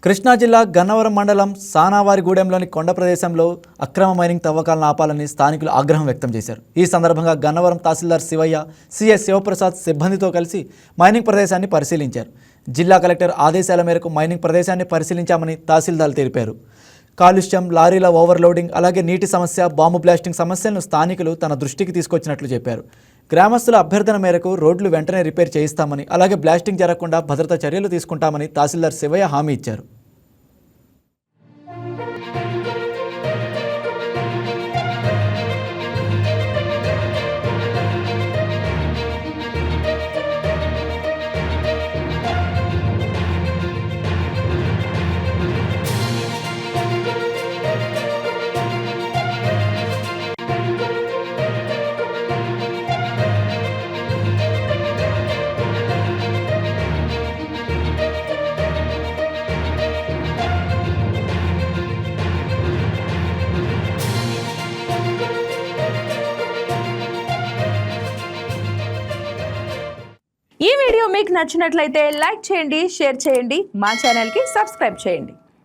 కృష్ణా జిల్లా గన్నవరం మండలం సానావారిగూడెంలోని కొండ ప్రదేశంలో అక్రమ మైనింగ్ తవ్వకాలను ఆపాలని స్థానికులు ఆగ్రహం వ్యక్తం చేశారు. ఈ సందర్భంగా గన్నవరం తహసీల్దార్ శివయ్య, సిఎస్ శివప్రసాద్ సిబ్బందితో కలిసి మైనింగ్ ప్రదేశాన్ని పరిశీలించారు. జిల్లా కలెక్టర్ ఆదేశాల మేరకు మైనింగ్ ప్రదేశాన్ని పరిశీలించామని తహసీల్దార్ తెలిపారు. కాలుష్యం, లారీల ఓవర్లోడింగ్, అలాగే నీటి సమస్య, బాంబు బ్లాస్టింగ్ సమస్యలను స్థానికులు తన దృష్టికి తీసుకొచ్చినట్లు చెప్పారు. గ్రామస్తుల అభ్యర్థన మేరకు రోడ్లు వెంటనే రిపేర్ చేయిస్తామని, అలాగే బ్లాస్టింగ్ జరగకుండా భద్రతా చర్యలు తీసుకుంటామని తహసీల్దార్ శివయ్య హామీ ఇచ్చారు. ఈ వీడియో మీకు నచ్చినట్లయితే లైక్ చేయండి, షేర్ చేయండి, మా ఛానల్కి సబ్స్క్రైబ్ చేయండి.